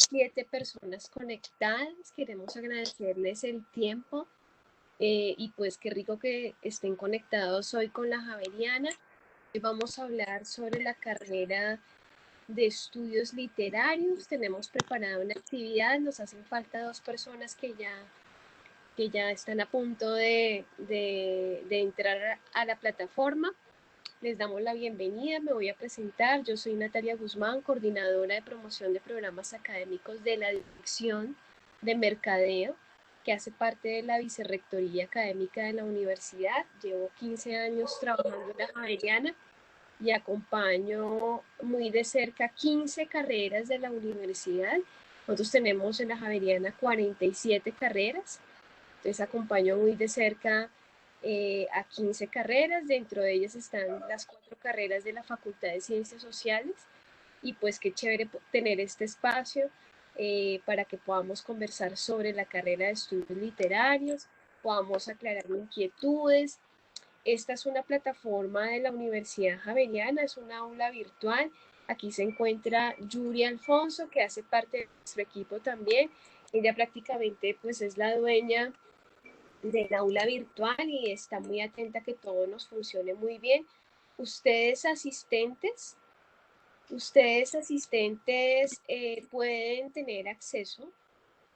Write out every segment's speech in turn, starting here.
7 personas conectadas. Queremos agradecerles el tiempo y pues qué rico que estén conectados hoy con la Javeriana. Hoy vamos a hablar sobre la carrera de estudios literarios. Tenemos preparada una actividad, nos hacen falta 2 personas que ya están a punto de entrar a la plataforma. Les damos la bienvenida, me voy a presentar. Yo soy Natalia Guzmán, coordinadora de promoción de programas académicos de la Dirección de Mercadeo, que hace parte de la Vicerrectoría Académica de la Universidad. Llevo 15 años trabajando en la Javeriana y acompaño muy de cerca 15 carreras de la universidad. Nosotros tenemos en la Javeriana 47 carreras, entonces acompaño muy de cerca a 15 carreras, dentro de ellas están las 4 carreras de la Facultad de Ciencias Sociales y pues qué chévere tener este espacio para que podamos conversar sobre la carrera de estudios literarios, podamos aclarar inquietudes. Esta es una plataforma de la Universidad Javeriana, es una aula virtual. Aquí se encuentra Yuri Alfonso, que hace parte de nuestro equipo también. Ella prácticamente pues es la dueña del aula virtual y está muy atenta a que todo nos funcione muy bien. Ustedes asistentes, ustedes asistentes, pueden tener acceso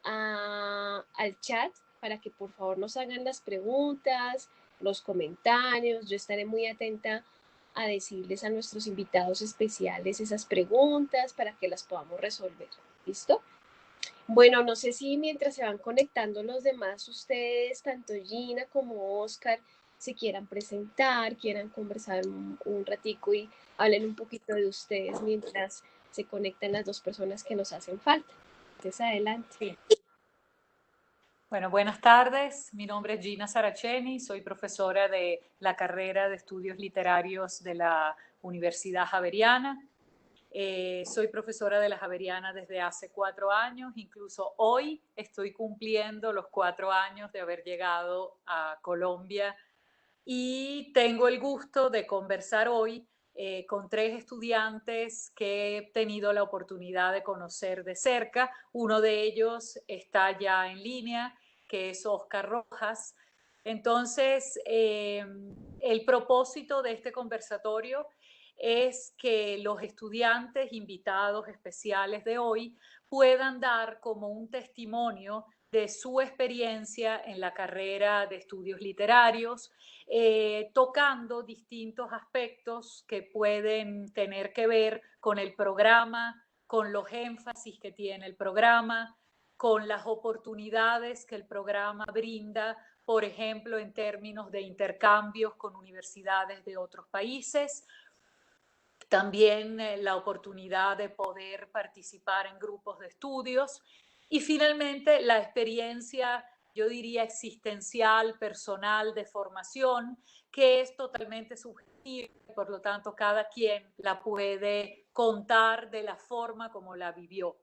al chat para que por favor nos hagan las preguntas, los comentarios. Yo estaré muy atenta a decirles a nuestros invitados especiales esas preguntas para que las podamos resolver. ¿Listo? Bueno, no sé si mientras se van conectando los demás, ustedes, tanto Gina como Oscar, se quieran presentar, quieran conversar un ratico y hablen un poquito de ustedes mientras se conectan las 2 personas que nos hacen falta. Entonces, adelante. Sí. Bueno, buenas tardes. Mi nombre es Gina Saraceni, soy profesora de la carrera de Estudios Literarios de la Universidad Javeriana. Soy profesora de la Javeriana desde hace 4 años, incluso hoy estoy cumpliendo los 4 años de haber llegado a Colombia y tengo el gusto de conversar hoy con 3 estudiantes que he tenido la oportunidad de conocer de cerca. Uno de ellos está ya en línea, que es Oscar Rojas. Entonces, el propósito de este conversatorio es que los estudiantes invitados especiales de hoy puedan dar como un testimonio de su experiencia en la carrera de estudios literarios, tocando distintos aspectos que pueden tener que ver con el programa, con los énfasis que tiene el programa, con las oportunidades que el programa brinda, por ejemplo, en términos de intercambios con universidades de otros países. También la oportunidad de poder participar en grupos de estudios y finalmente la experiencia, yo diría, existencial, personal, de formación, que es totalmente subjetiva y por lo tanto cada quien la puede contar de la forma como la vivió.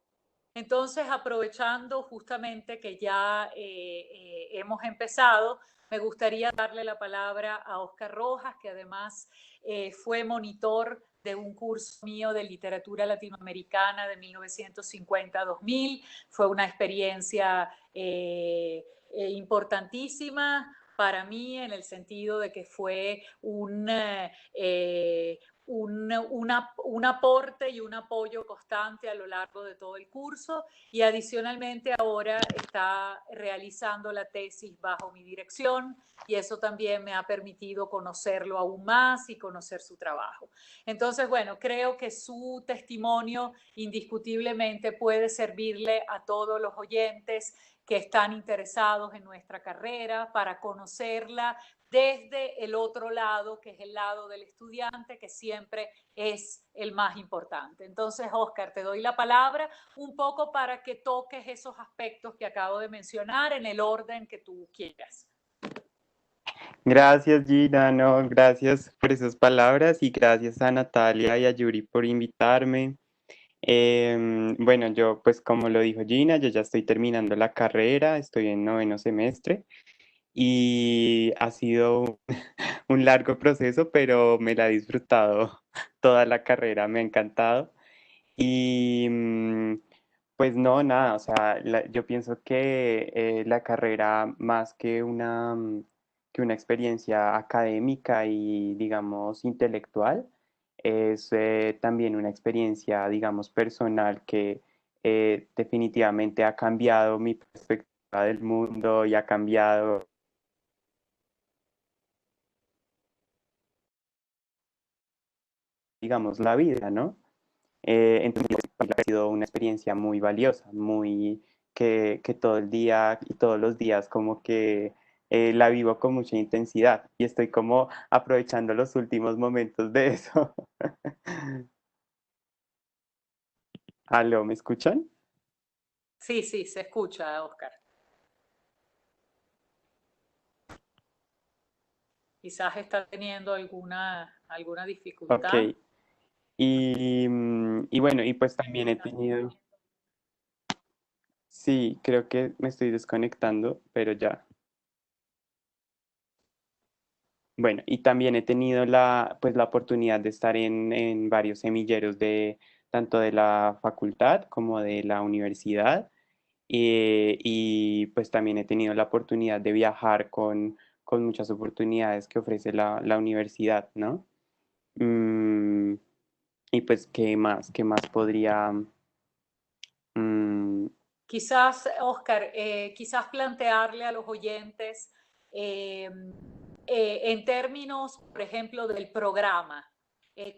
Entonces, aprovechando justamente que ya hemos empezado, me gustaría darle la palabra a Oscar Rojas, que además fue monitor de un curso mío de literatura latinoamericana de 1950 a 2000. Fue una experiencia importantísima para mí en el sentido de que fue un aporte y un apoyo constante a lo largo de todo el curso y adicionalmente ahora está realizando la tesis bajo mi dirección y eso también me ha permitido conocerlo aún más y conocer su trabajo. Entonces, bueno, creo que su testimonio indiscutiblemente puede servirle a todos los oyentes que están interesados en nuestra carrera para conocerla desde el otro lado, que es el lado del estudiante, que siempre es el más importante. Entonces, Oscar, te doy la palabra un poco para que toques esos aspectos que acabo de mencionar en el orden que tú quieras. Gracias, Gina, no, gracias por esas palabras y gracias a Natalia y a Yuri por invitarme. Bueno, yo pues como lo dijo Gina, yo ya estoy terminando la carrera, estoy en 9º semestre y ha sido un largo proceso, pero me la he disfrutado toda la carrera, me ha encantado. Y Pues no, nada, o sea, yo pienso que la carrera más que una experiencia académica y, digamos, intelectual, es también una experiencia, digamos, personal que definitivamente ha cambiado mi perspectiva del mundo y ha cambiado, digamos, la vida, ¿no? Entonces, ha sido una experiencia muy valiosa, muy que todo el día y todos los días como que la vivo con mucha intensidad y estoy como aprovechando los últimos momentos de eso. ¿Aló, me escuchan? Sí, sí, se escucha, Oscar. Quizás está teniendo alguna Ok. dificultad. Y bueno, y pues también he tenido, sí, creo que me estoy desconectando, pero ya. Bueno, y también he tenido pues, la oportunidad de estar en varios semilleros de tanto de la facultad como de la universidad. Y pues también he tenido la oportunidad de viajar con muchas oportunidades que ofrece la universidad, ¿no? Mm, y pues, ¿qué más? ¿Qué más podría? mm, Quizás, Oscar, quizás plantearle a los oyentes eh, en términos, por ejemplo, del programa,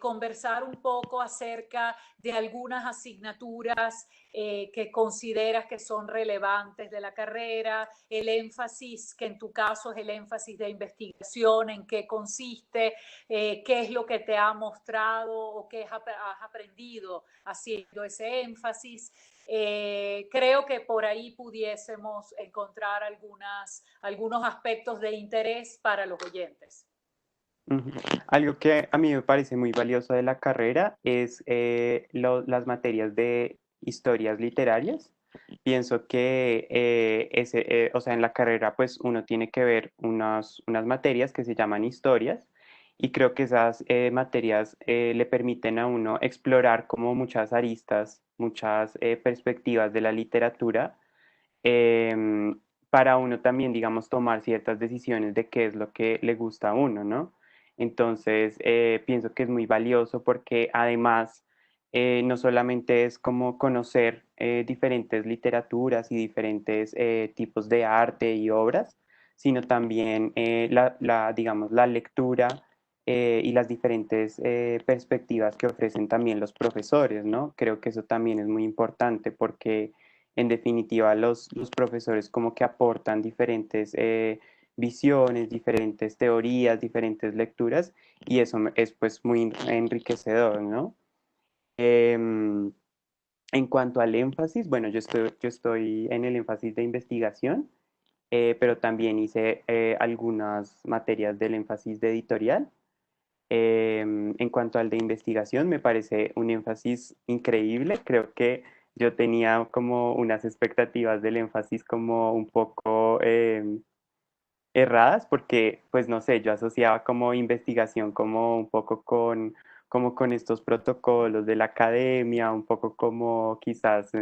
conversar un poco acerca de algunas asignaturas que consideras que son relevantes de la carrera, el énfasis, que en tu caso es el énfasis de investigación, en qué consiste, qué es lo que te ha mostrado o qué has aprendido haciendo ese énfasis. Creo que por ahí pudiésemos encontrar algunos aspectos de interés para los oyentes. Ujú. Algo que a mí me parece muy valioso de la carrera es las materias de historias literarias. Pienso que o sea, en la carrera pues uno tiene que ver unas materias que se llaman historias y creo que esas materias le permiten a uno explorar como muchas aristas, muchas perspectivas de la literatura em, para uno también, digamos, tomar ciertas decisiones de qué es lo que le gusta a uno, ¿no? Entonces, pienso que es muy valioso porque además no solamente es como conocer diferentes literaturas y diferentes tipos de arte y obras, sino también digamos, la lectura y las diferentes perspectivas que ofrecen también los profesores, ¿no? Creo que eso también es muy importante porque en definitiva los profesores como que aportan diferentes visiones, diferentes teorías, diferentes lecturas y eso es pues muy enriquecedor, ¿no? Em, en cuanto al énfasis, bueno, yo estoy en el énfasis de investigación, pero también hice algunas materias del énfasis de editorial. En cuanto al de investigación, me parece un énfasis increíble. Creo que yo tenía como unas expectativas del énfasis como un poco erradas porque, pues no sé, yo asociaba como investigación como un poco como con estos protocolos de la academia, un poco como quizás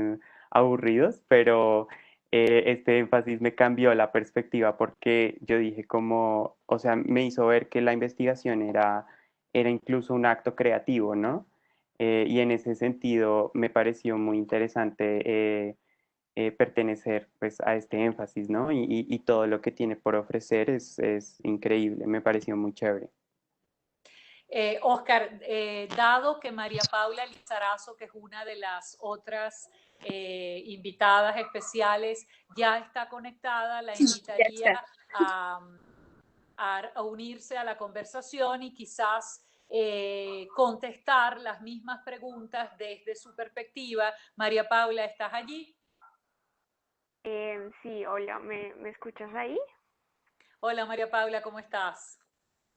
aburridos, pero este énfasis me cambió la perspectiva porque yo dije como, o sea, me hizo ver que la investigación era incluso un acto creativo, ¿no? Y en ese sentido me pareció muy interesante. Pertenecer pues a este énfasis, ¿no? Y todo lo que tiene por ofrecer es increíble, me pareció muy chévere. Oscar, dado que María Paula Lizarazo, que es una de las otras invitadas especiales, ya está conectada, la Ya invitaría está. a, a unirse a la conversación y quizás contestar las mismas preguntas desde su perspectiva. María Paula, ¿estás allí? Sí, hola, ¿me escuchas ahí? Hola María Paula, ¿cómo estás?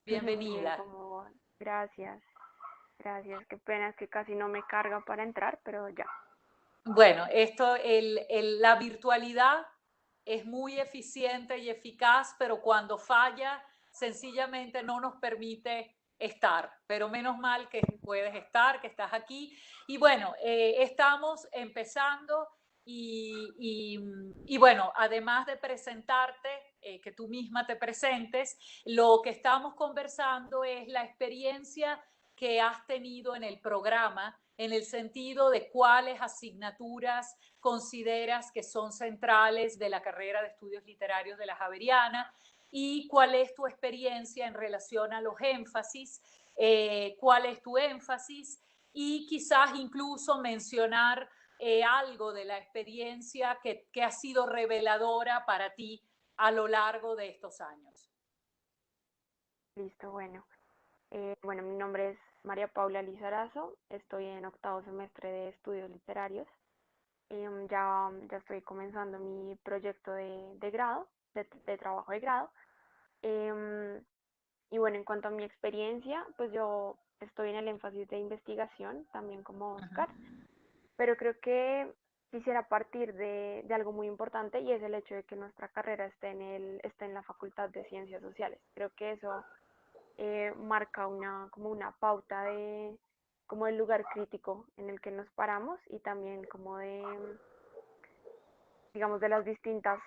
Bien, Bienvenida. como gracias, gracias. Qué pena, es que casi no me carga para entrar, pero ya. Bueno, la virtualidad es muy eficiente y eficaz, pero cuando falla, sencillamente no nos permite estar. Pero menos mal que puedes estar, que estás aquí. Y bueno, estamos empezando y bueno, además de presentarte, que tú misma te presentes, lo que estamos conversando es la experiencia que has tenido en el programa, en el sentido de cuáles asignaturas consideras que son centrales de la carrera de estudios literarios de la Javeriana y cuál es tu experiencia en relación a los énfasis, cuál es tu énfasis y quizás incluso mencionar algo de la experiencia que ha sido reveladora para ti a lo largo de estos años. Listo, bueno. Bueno, mi nombre es María Paula Lizarazo, estoy en octavo semestre de estudios literarios. Ya estoy comenzando mi proyecto de grado, de trabajo de grado. Em, y bueno, en cuanto a mi experiencia, pues yo estoy en el énfasis de investigación, también como Oscar, pero creo que quisiera partir de algo muy importante y es el hecho de que nuestra carrera esté en la Facultad de Ciencias Sociales. Creo que eso marca como una pauta de como el lugar crítico en el que nos paramos y también como digamos, de las distintas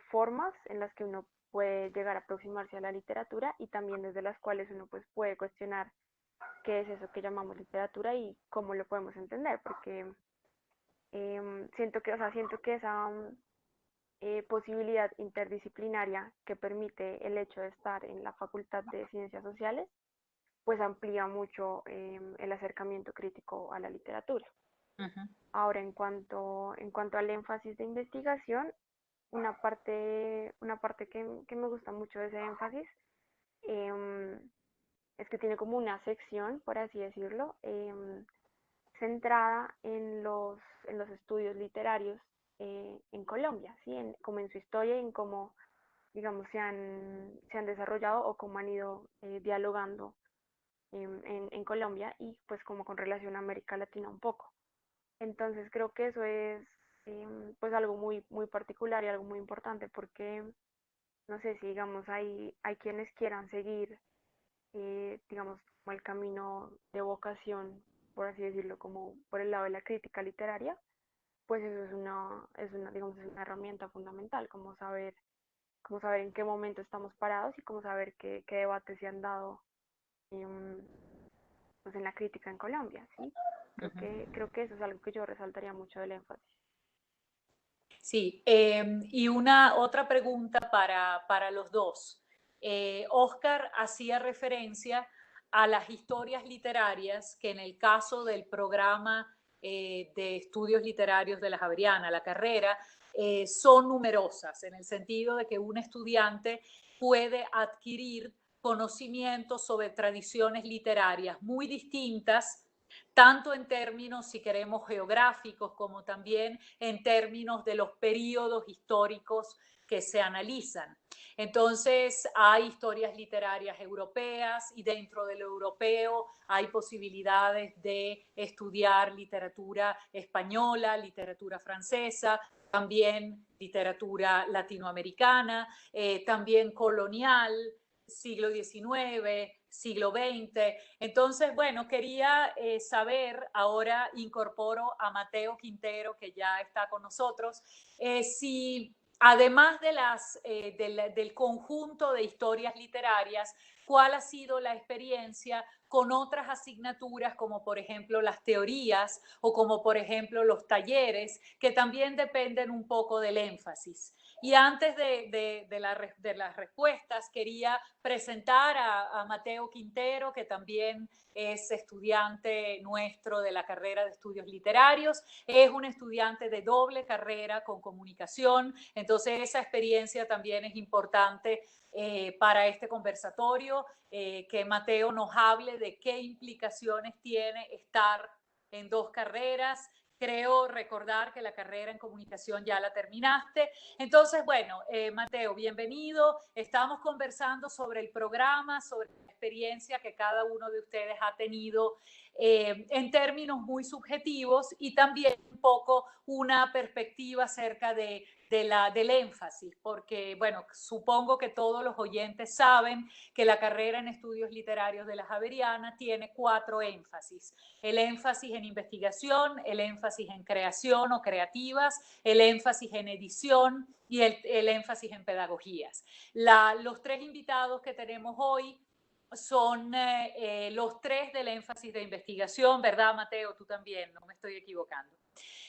formas en las que uno puede llegar a aproximarse a la literatura y también desde las cuales uno pues puede cuestionar qué es eso que llamamos literatura y cómo lo podemos entender, porque siento que esa posibilidad interdisciplinaria que permite el hecho de estar en la Facultad de Ciencias Sociales, pues amplía mucho el acercamiento crítico a la literatura. Ahora, en cuanto al énfasis de investigación, una parte que me gusta mucho de ese énfasis es que tiene como una sección, por así decirlo, centrada en los estudios literarios en Colombia, ¿sí? Como en su historia y en cómo, digamos, se han desarrollado o cómo han ido dialogando en Colombia y pues como con relación a América Latina un poco. Entonces creo que eso es pues algo muy particular y algo muy importante porque no sé si digamos hay quienes quieran seguir digamos como el camino de vocación, por así decirlo, como por el lado de la crítica literaria, pues eso digamos, es una herramienta fundamental, como saber en qué momento estamos parados y como saber qué debates se han dado pues en la crítica en Colombia, ¿sí? Creo que eso es algo que yo resaltaría mucho del énfasis. Sí, y otra pregunta para los dos. Oscar hacía referencia a las historias literarias que en el caso del programa de estudios literarios de la Javeriana, la carrera, son numerosas, en el sentido de que un estudiante puede adquirir conocimientos sobre tradiciones literarias muy distintas, tanto en términos, si queremos, geográficos, como también en términos de los periodos históricos que se analizan. Entonces, hay historias literarias europeas y dentro de lo europeo hay posibilidades de estudiar literatura española, literatura francesa, también literatura latinoamericana, también colonial, siglo XIX, siglo XX. Entonces, bueno, quería saber, ahora incorporo a Mateo Quintero, que ya está con nosotros, si además del conjunto de historias literarias, ¿cuál ha sido la experiencia con otras asignaturas, como por ejemplo las teorías o como por ejemplo los talleres, que también dependen un poco del énfasis? Y antes de las respuestas, quería presentar a Mateo Quintero, que también es estudiante nuestro de la carrera de estudios literarios. Es un estudiante de doble carrera con comunicación, entonces esa experiencia también es importante para este conversatorio, que Mateo nos hable de qué implicaciones tiene estar en dos carreras. Creo recordar que la carrera en comunicación ya la terminaste. Entonces, bueno, Mateo, bienvenido. Estamos conversando sobre el programa, sobre la experiencia que cada uno de ustedes ha tenido en términos muy subjetivos, y también un poco una perspectiva acerca del énfasis, porque, bueno, supongo que todos los oyentes saben que la carrera en estudios literarios de la Javeriana tiene 4 énfasis: el énfasis en investigación, el énfasis en creación o creativas, el énfasis en edición y el énfasis en pedagogías. Los 3 invitados que tenemos hoy son los 3 del énfasis de investigación, ¿verdad, Mateo? Tú también, no me estoy equivocando.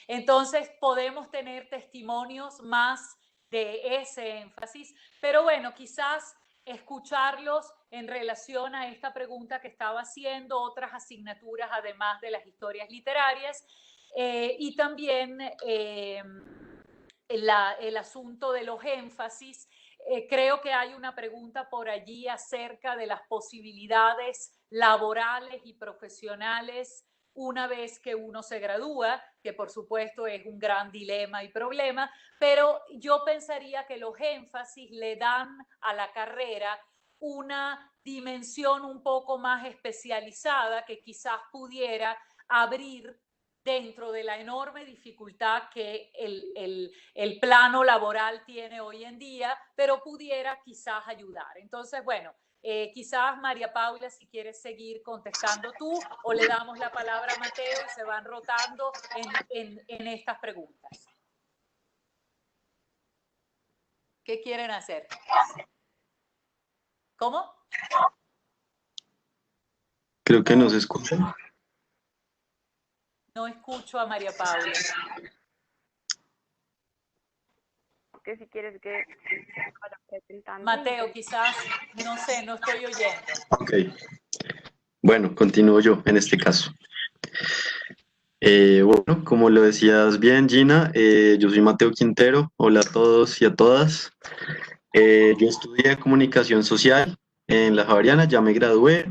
Entonces, podemos tener testimonios más de ese énfasis, pero bueno, quizás escucharlos en relación a esta pregunta que estaba haciendo, otras asignaturas además de las historias literarias, y también el asunto de los énfasis. Creo que hay una pregunta por allí acerca de las posibilidades laborales y profesionales una vez que uno se gradúa, que por supuesto es un gran dilema y problema, pero yo pensaría que los énfasis le dan a la carrera una dimensión un poco más especializada que quizás pudiera abrir dentro de la enorme dificultad que el plano laboral tiene hoy en día, pero pudiera quizás ayudar. Entonces, bueno, quizás María Paula, si quieres seguir contestando tú, o le damos la palabra a Mateo y se van rotando en estas preguntas. ¿Qué quieren hacer? ¿Cómo? Creo que no se escucha. No escucho a María Paula. Que si quieres que vaya presentando. Mateo, quizás, no sé, no estoy oyendo. Ok. Bueno, continúo yo en este caso. Bueno, como lo decías bien, Gina, yo soy Mateo Quintero. Hola a todos y a todas. Yo estudié comunicación social en la Javeriana, ya me gradué.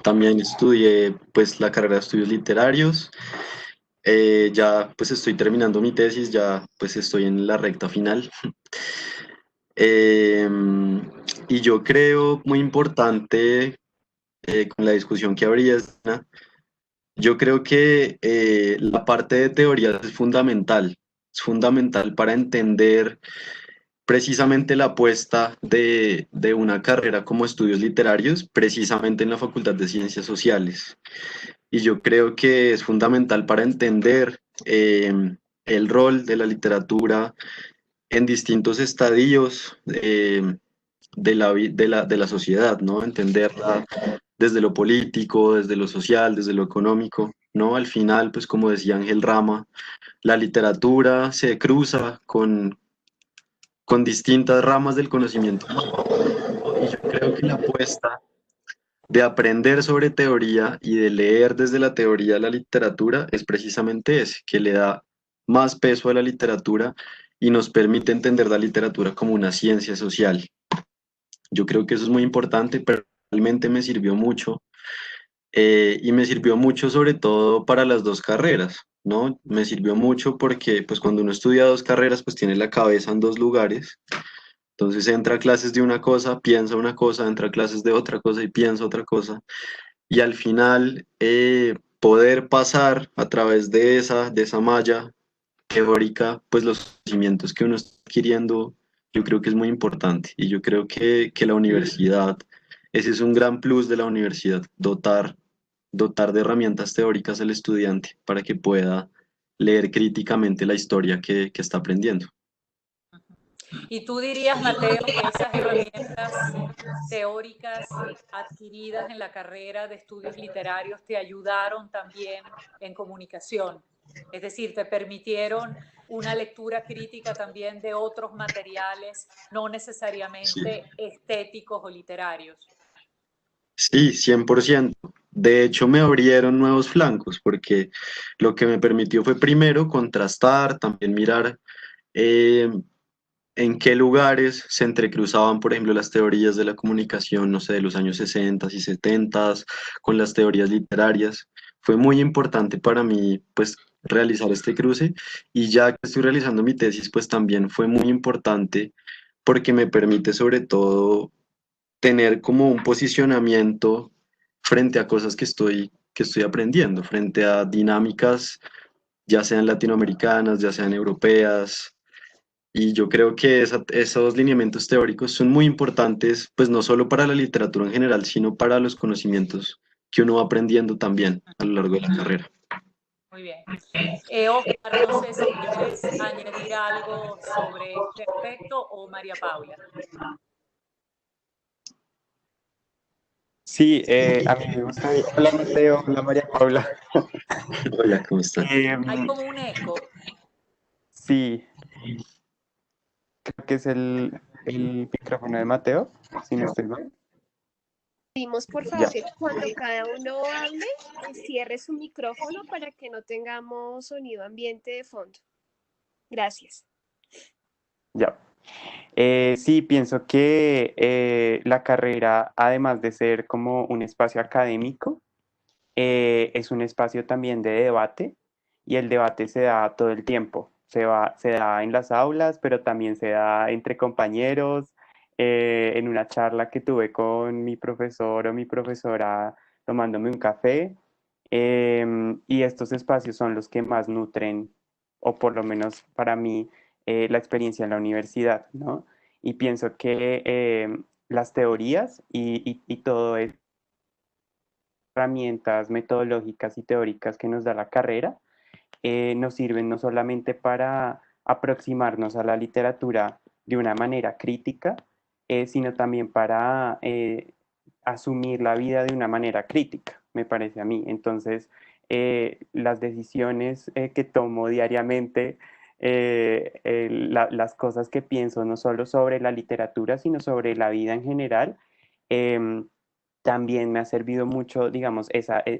También estudié pues la carrera de estudios literarios. Ya pues estoy terminando mi tesis, ya pues estoy en la recta final. Y yo creo muy importante con la discusión que habría, yo creo que la parte de teoría es fundamental para entender precisamente la apuesta de una carrera como estudios literarios, precisamente en la Facultad de Ciencias Sociales. Y yo creo que es fundamental para entender el rol de la literatura en distintos estadios de la sociedad, ¿no? Entenderla desde lo político, desde lo social, desde lo económico, ¿no? Al final, pues como decía Ángel Rama, la literatura se cruza con distintas ramas del conocimiento. Y yo creo que la apuesta de aprender sobre teoría y de leer desde la teoría la literatura es precisamente ese, que le da más peso a la literatura y nos permite entender la literatura como una ciencia social. Yo creo que eso es muy importante, pero realmente me sirvió mucho y me sirvió mucho sobre todo para las 2 carreras, ¿no? Me sirvió mucho porque pues cuando uno estudia 2 carreras pues tiene la cabeza en 2 lugares, entonces entra a clases de una cosa, piensa una cosa, entra a clases de otra cosa y piensa otra cosa, y al final poder pasar a través de esa malla teórica pues los conocimientos que uno está adquiriendo, yo creo que es muy importante, y yo creo que la universidad, ese es un gran plus de la universidad, dotar de herramientas teóricas al estudiante para que pueda leer críticamente la historia que está aprendiendo. ¿Y tú dirías, Mateo, que esas herramientas teóricas adquiridas en la carrera de estudios literarios te ayudaron también en comunicación? Es decir, te permitieron una lectura crítica también de otros materiales, no necesariamente estéticos o literarios. Sí, 100%. De hecho, me abrieron nuevos flancos porque lo que me permitió fue primero contrastar, también mirar en qué lugares se entrecruzaban, por ejemplo, las teorías de la comunicación, no sé, de los años 60 y 70 con las teorías literarias. Fue muy importante para mí, pues, realizar este cruce, y ya que estoy realizando mi tesis, pues también fue muy importante porque me permite sobre todo tener como un posicionamiento frente a cosas que estoy que estoy aprendiendo frente a dinámicas, ya sean latinoamericanas, ya sean europeas. Y yo creo que esos lineamientos teóricos son muy importantes, pues no solo para la literatura en general, sino para los conocimientos que uno va aprendiendo también a lo largo de la carrera. Muy bien. Oscar, no sé si quieres añadir algo sobre este aspecto o María Paula. Sí, a mí me gustaría. Hola Mateo, hola María Paula. Hola, ¿cómo están? Hay como un eco. Sí, creo que es el micrófono de Mateo, si no estoy mal. Pedimos por Ya, favor que cuando cada uno hable, cierre su micrófono para que no tengamos sonido ambiente de fondo. Gracias. ya. Sí, pienso que la carrera, además de ser como un espacio académico, es un espacio también de debate y el debate se da todo el tiempo. Se da en las aulas, pero también se da entre compañeros, en una charla que tuve con mi profesor o mi profesora tomándome un café. Y estos espacios son los que más nutren, o por lo menos para mí, la experiencia en la universidad, ¿no? Y pienso que las teorías y todo es herramientas metodológicas y teóricas que nos da la carrera, nos sirven no solamente para aproximarnos a la literatura de una manera crítica, sino también para asumir la vida de una manera crítica, me parece a mí. Entonces, las decisiones que tomo diariamente, las cosas que pienso no solo sobre la literatura, sino sobre la vida en general, también me ha servido mucho, digamos, ese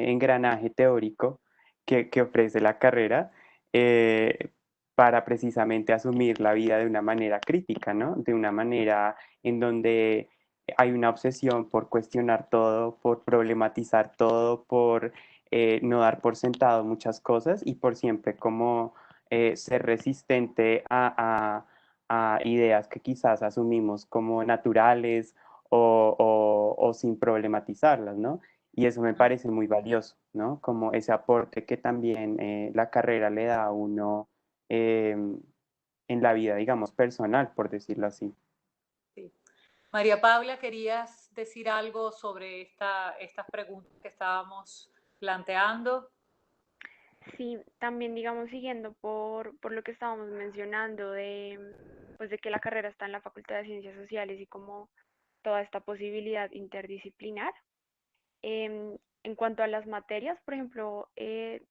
engranaje teórico que ofrece la carrera, eh, para precisamente asumir la vida de una manera crítica, ¿no? De una manera en donde hay una obsesión por cuestionar todo, por problematizar todo, por no dar por sentado muchas cosas y por siempre como ser resistente a ideas que quizás asumimos como naturales o sin problematizarlas, ¿no? Y eso me parece muy valioso, ¿no? Como ese aporte que también la carrera le da a uno eh, en la vida, digamos, personal, por decirlo así. Sí. María Paula, ¿querías decir algo sobre estas preguntas que estábamos planteando? Sí, también digamos siguiendo por lo que estábamos mencionando pues de que la carrera está en la Facultad de Ciencias Sociales y como toda esta posibilidad interdisciplinar. En cuanto a las materias, por ejemplo,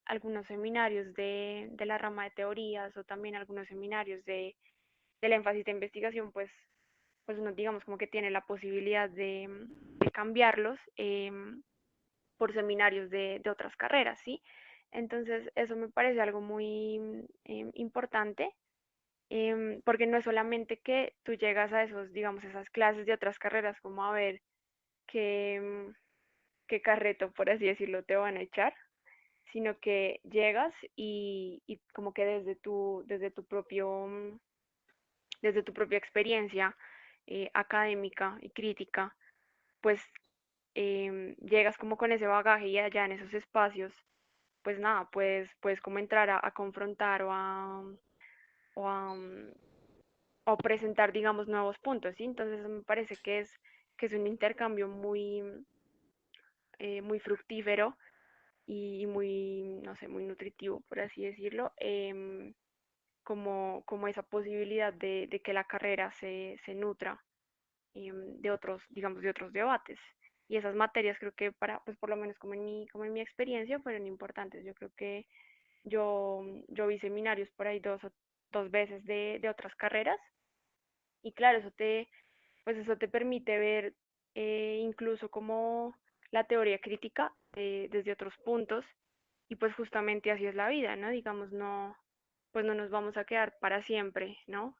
algunos seminarios de la rama de teorías o también algunos seminarios del énfasis de investigación, pues uno digamos como que tiene la posibilidad de cambiarlos por seminarios de otras carreras, ¿sí? Entonces, eso me parece algo muy importante, porque no es solamente que tú llegas a esos, digamos, esas clases de otras carreras, como a ver qué, qué carreto, por así decirlo, te van a echar, sino que llegas y como que desde tu propia experiencia académica y crítica, pues llegas como con ese bagaje y allá en esos espacios, pues nada, puedes como entrar a confrontar o a, mm, o presentar, digamos, nuevos puntos, ¿sí? Entonces eso me parece que es un intercambio muy fructífero y muy, no sé, muy nutritivo, por así decirlo, como esa posibilidad de que la carrera se nutra de otros, digamos, de otros debates. Y esas materias creo que pues por lo menos como en mi experiencia fueron importantes. Yo creo que yo vi seminarios por ahí dos veces de otras carreras y claro, pues eso te permite ver incluso como la teoría crítica desde otros puntos y pues justamente así es la vida, ¿no? Digamos, pues no nos vamos a quedar para siempre, ¿no?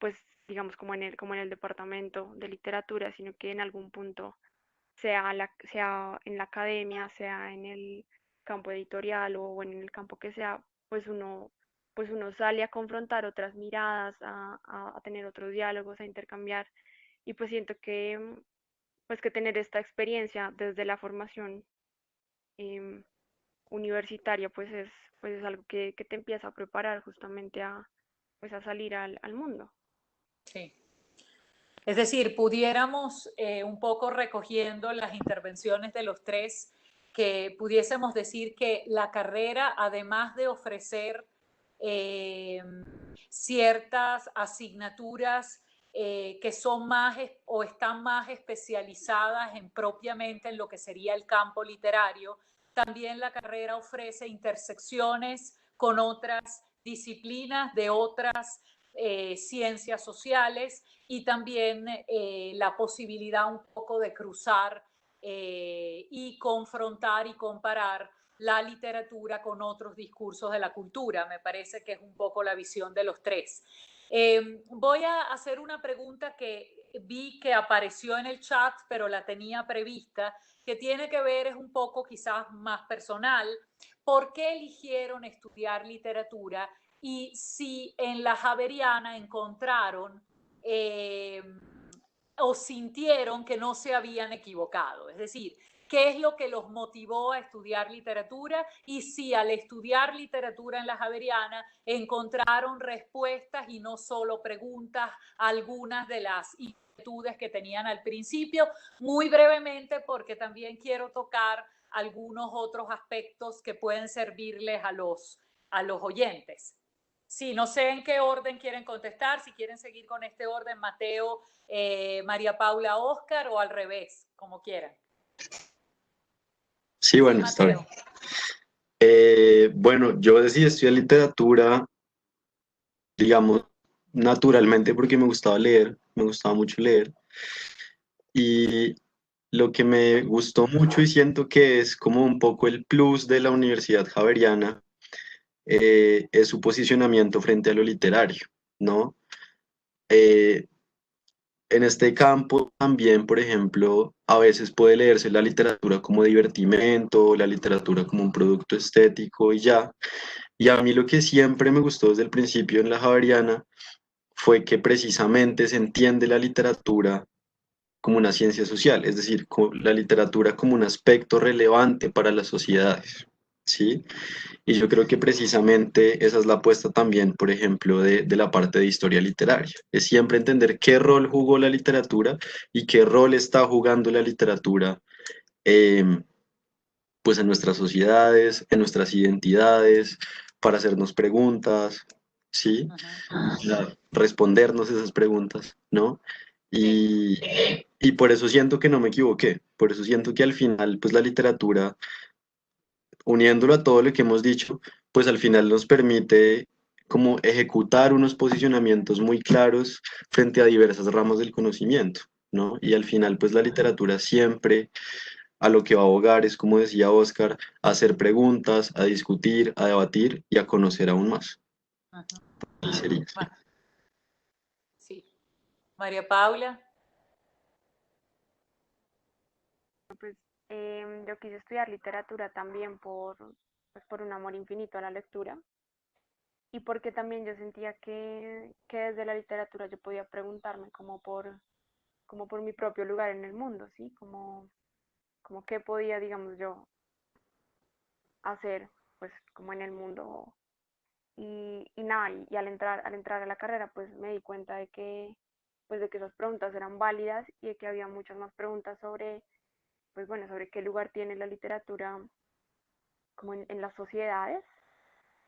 Pues digamos como en el departamento de literatura, sino que en algún punto, sea en la academia, sea en el campo editorial o en el campo que sea, pues uno sale a confrontar otras miradas, a tener otros diálogos, a intercambiar, y pues siento que pues que tener esta experiencia desde la formación em, universitaria, pues es algo que te empieza a preparar justamente pues a salir al mundo. Sí. Es decir, pudiéramos, un poco recogiendo las intervenciones de los tres, que pudiésemos decir que la carrera, además de ofrecer ciertas asignaturas que son más o están más especializadas propiamente en lo que sería el campo literario, también la carrera ofrece intersecciones con otras disciplinas de otras ciencias sociales, y también la posibilidad un poco de cruzar y confrontar y comparar la literatura con otros discursos de la cultura. Me parece que es un poco la visión de los tres. Voy a hacer una pregunta que vi que apareció en el chat, pero la tenía prevista, que tiene que ver, es un poco quizás más personal. ¿Por qué eligieron estudiar literatura? Y si en la Javeriana encontraron o sintieron que no se habían equivocado. Es decir, ¿qué es lo que los motivó a estudiar literatura? Y si al estudiar literatura en la Javeriana encontraron respuestas y no solo preguntas a algunas de las inquietudes que tenían al principio. Muy brevemente, porque también quiero tocar algunos otros aspectos que pueden servirles a los oyentes. Sí, no sé en qué orden quieren contestar, si quieren seguir con este orden, Mateo, María Paula, Oscar, o al revés, como quieran. Sí, bueno, Sí, está bien. Mateo. Bueno, yo decidí estudiar literatura, digamos, naturalmente porque me gustaba leer, me gustaba mucho leer. Y lo que me gustó mucho y siento que es como un poco el plus de la Universidad Javeriana, es su posicionamiento frente a lo literario, ¿no? Eh, en este campo también, por ejemplo, a veces puede leerse la literatura como divertimento, la literatura como un producto estético y ya. Y a mí lo que siempre me gustó desde el principio en la Javeriana fue que precisamente se entiende la literatura como una ciencia social, es decir, la literatura como un aspecto relevante para las sociedades, ¿sí? Y yo creo que precisamente esa es la apuesta también, por ejemplo, de la parte de historia literaria, es siempre entender qué rol jugó la literatura y qué rol está jugando la literatura, eh, pues en nuestras sociedades, en nuestras identidades, para hacernos preguntas, ¿sí? Para respondernos esas preguntas, ¿no? Y, y por eso siento que no me equivoqué, por eso siento que al final, pues la literatura, uniéndolo a todo lo que hemos dicho, pues al final nos permite como ejecutar unos posicionamientos muy claros frente a diversas ramas del conocimiento, ¿no? Y al final, pues la literatura siempre a lo que va a abogar es, como decía Oscar, a hacer preguntas, a discutir, a debatir y a conocer aún más. Y sería así. Sí. María Paula. Pues yo quise estudiar literatura también pues, por un amor infinito a la lectura y porque también yo sentía que desde la literatura yo podía preguntarme como por mi propio lugar en el mundo, ¿sí? Como qué podía, digamos, yo hacer pues como en el mundo y nada, y al entrar a la carrera pues me di cuenta de que pues de que esas preguntas eran válidas y de que había muchas más preguntas sobre pues bueno, sobre qué lugar tiene la literatura como en las sociedades.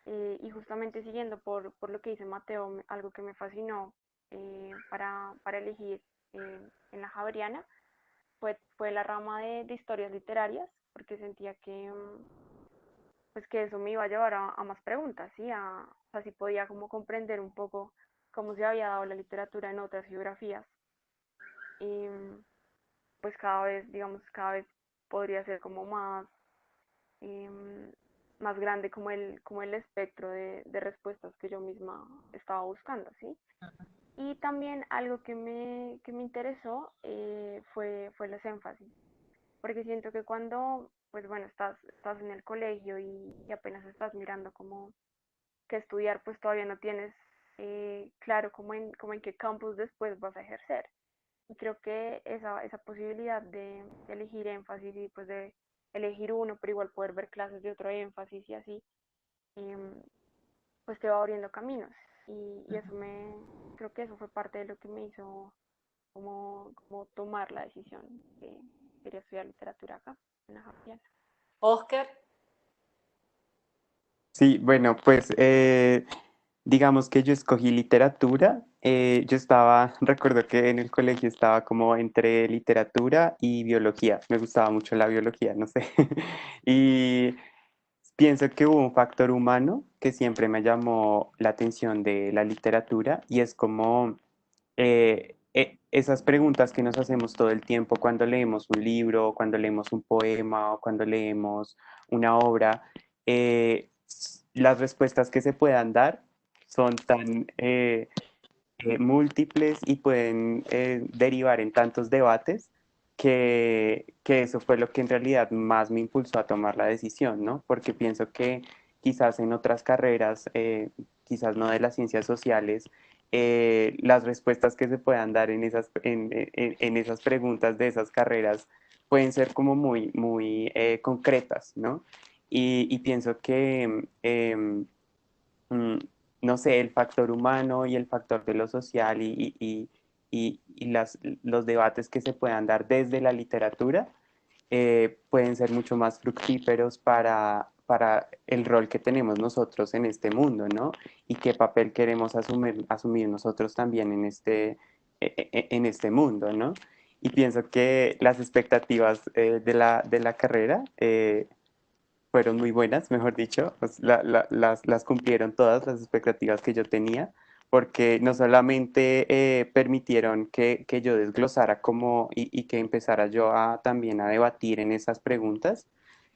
Y justamente siguiendo por lo que dice Mateo, algo que me fascinó para elegir en la Javeriana fue la rama de historias literarias, porque sentía pues que eso me iba a llevar a más preguntas, ¿sí? O sea, si podía como comprender un poco cómo se había dado la literatura en otras geografías. Y pues cada vez, digamos, cada vez podría ser como em, más grande como el espectro de respuestas que yo misma estaba buscando, ¿sí? Y también algo que me interesó fue los énfasis, porque siento que cuando, pues bueno, estás en el colegio y apenas estás mirando como que estudiar, pues todavía no tienes claro cómo en qué campus después vas a ejercer. Y creo que esa posibilidad de elegir énfasis y pues de elegir uno, pero igual poder ver clases de otro énfasis y así, em, pues te va abriendo caminos. Y eso creo que eso fue parte de lo que me hizo como tomar la decisión de quería estudiar literatura acá, en la Javeriana. Oscar. Sí, bueno, pues digamos que yo escogí literatura. Yo estaba, recuerdo que en el colegio estaba como entre literatura y biología. Me gustaba mucho la biología, no sé. Y pienso que hubo un factor humano que siempre me llamó la atención de la literatura y es como esas preguntas que nos hacemos todo el tiempo cuando leemos un libro, cuando leemos un poema o cuando leemos una obra, las respuestas que se puedan dar son tan múltiples y pueden derivar en tantos debates que eso fue lo que en realidad más me impulsó a tomar la decisión, ¿no? Porque pienso que quizás en otras carreras, quizás no de las ciencias sociales, las respuestas que se puedan dar en esas preguntas de esas carreras pueden ser como muy concretas, ¿no? Y pienso que mm, no sé, el factor humano y el factor de lo social y los debates que se puedan dar desde la literatura pueden ser mucho más fructíferos para el rol que tenemos nosotros en este mundo, ¿no? Y qué papel queremos asumir nosotros también en este mundo, ¿no? Y pienso que las expectativas de la carrera fueron muy buenas, mejor dicho, pues, las cumplieron todas las expectativas que yo tenía, porque no solamente permitieron que yo desglosara y que empezara yo también a debatir en esas preguntas,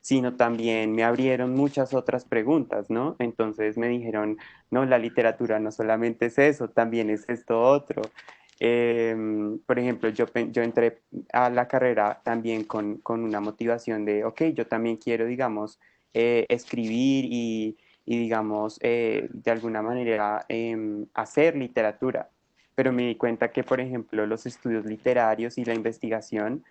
sino también me abrieron muchas otras preguntas, ¿no? Entonces me dijeron, no, la literatura no solamente es eso, también es esto otro. Por ejemplo, yo entré a la carrera también con una motivación de, ok, yo también quiero, digamos, escribir digamos, de alguna manera hacer literatura. Pero me di cuenta que, por ejemplo, los estudios literarios y la investigación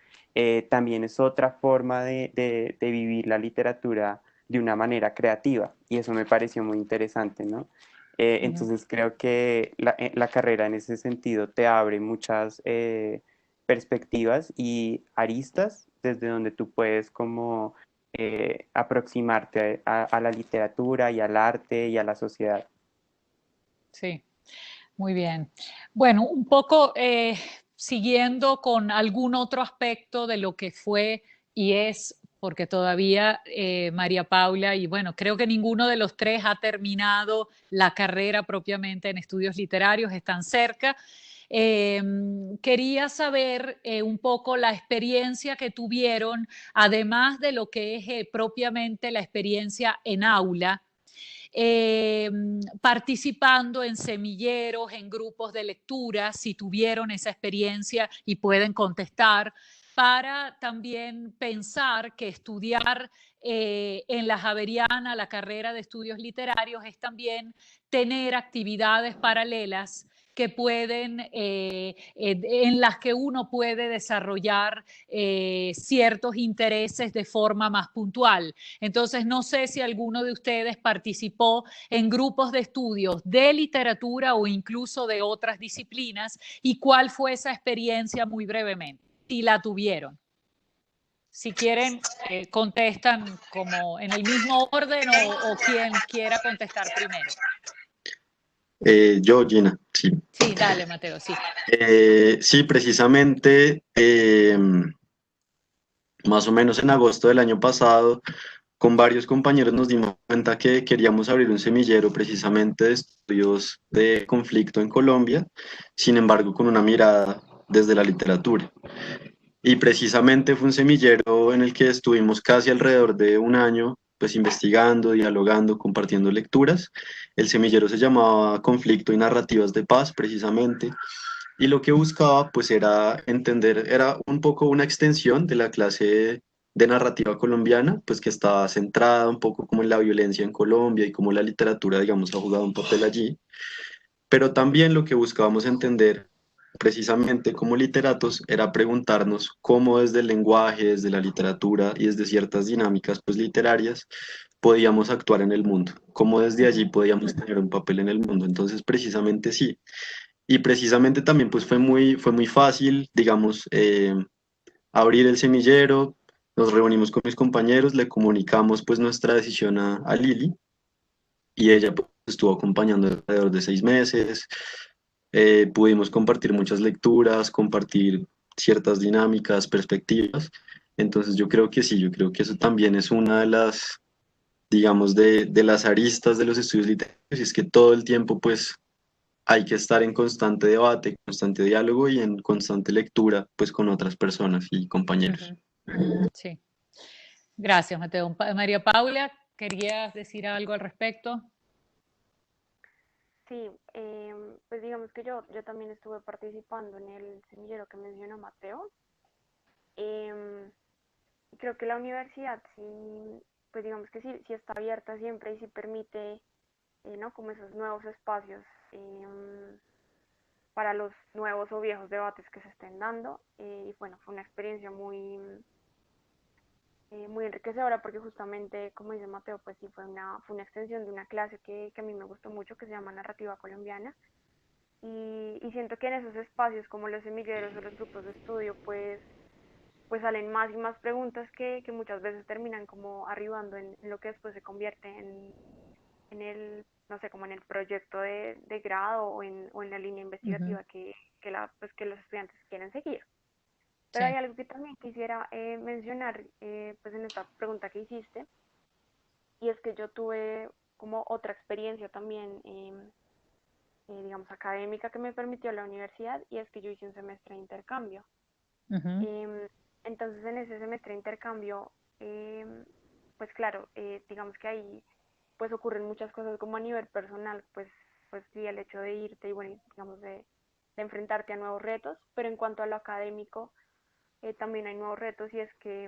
también es otra forma de vivir la literatura de una manera creativa. Y eso me pareció muy interesante, ¿no? Entonces creo que la carrera en ese sentido te abre muchas perspectivas y aristas desde donde tú puedes como aproximarte a la literatura y al arte y a la sociedad. Sí, muy bien. Bueno, un poco siguiendo con algún otro aspecto de lo que fue y es, porque todavía María Paula, y bueno, creo que ninguno de los tres ha terminado la carrera propiamente en estudios literarios, están cerca. Quería saber un poco la experiencia que tuvieron, además de lo que es propiamente la experiencia en aula, participando en semilleros, en grupos de lectura, si tuvieron esa experiencia y pueden contestar, para también pensar que estudiar en la Javeriana, la carrera de estudios literarios, es también tener actividades paralelas que pueden, en las que uno puede desarrollar ciertos intereses de forma más puntual. Entonces, no sé si alguno de ustedes participó en grupos de estudios de literatura o incluso de otras disciplinas y cuál fue esa experiencia muy brevemente, si la tuvieron. Si quieren, contestan como en el mismo orden o quien quiera contestar primero. Yo, Gina, sí. Sí, dale, Mateo, sí. Sí, precisamente, más o menos en agosto del año pasado, con varios compañeros nos dimos cuenta que queríamos abrir un semillero precisamente de estudios de conflicto en Colombia, sin embargo, con una mirada desde la literatura. Y precisamente fue un semillero en el que estuvimos casi alrededor de un año, pues investigando, dialogando, compartiendo lecturas. El semillero se llamaba Conflicto y Narrativas de Paz, precisamente. Y lo que buscaba, pues, era entender, era un poco una extensión de la clase de narrativa colombiana, pues que estaba centrada un poco como en la violencia en Colombia y cómo la literatura, digamos, ha jugado un papel allí. Pero también lo que buscábamos entender precisamente como literatos era preguntarnos cómo desde el lenguaje, desde la literatura y desde ciertas dinámicas pues literarias podíamos actuar en el mundo, cómo desde allí podíamos tener un papel en el mundo. Entonces, precisamente sí. Y precisamente también pues fue muy fácil, digamos, abrir el semillero, nos reunimos con mis compañeros, le comunicamos pues nuestra decisión a Lili y ella pues, estuvo acompañando alrededor de 6 meses. Pudimos compartir muchas lecturas, compartir ciertas dinámicas, perspectivas. Entonces yo creo que sí, yo creo que eso también es una de las, digamos, de las aristas de los estudios literarios, y es que todo el tiempo pues hay que estar en constante debate, constante diálogo y en constante lectura pues con otras personas y compañeros. Sí. Gracias, Mateo. María Paula, ¿querías decir algo al respecto? Sí, pues digamos que yo también estuve participando en el semillero que mencionó Mateo. Em, Creo que la universidad sí, pues digamos que sí, sí está abierta siempre y sí permite, ¿no? Como esos nuevos espacios para los nuevos o viejos debates que se estén dando. Y bueno, fue una experiencia muy enriquecedora porque justamente, como dice Mateo, pues sí fue una extensión de una clase que a mí me gustó mucho, que se llama Narrativa Colombiana. Y siento que en esos espacios como los semilleros o los grupos de estudio, pues salen más y más preguntas que muchas veces terminan como arribando en lo que después se convierte en el, no sé, como en el proyecto de grado o en la línea investigativa pues, que los estudiantes quieren seguir. Pero Sí. hay algo que también quisiera mencionar pues en esta pregunta que hiciste, y es que yo tuve como otra experiencia también, digamos, académica que me permitió la universidad, y es que yo hice un semestre de intercambio. Em, entonces, en ese semestre de intercambio, pues claro, digamos que ahí pues ocurren muchas cosas como a nivel personal, pues sí, el hecho de irte y bueno, digamos de enfrentarte a nuevos retos, pero en cuanto a lo académico, también hay nuevos retos, y es que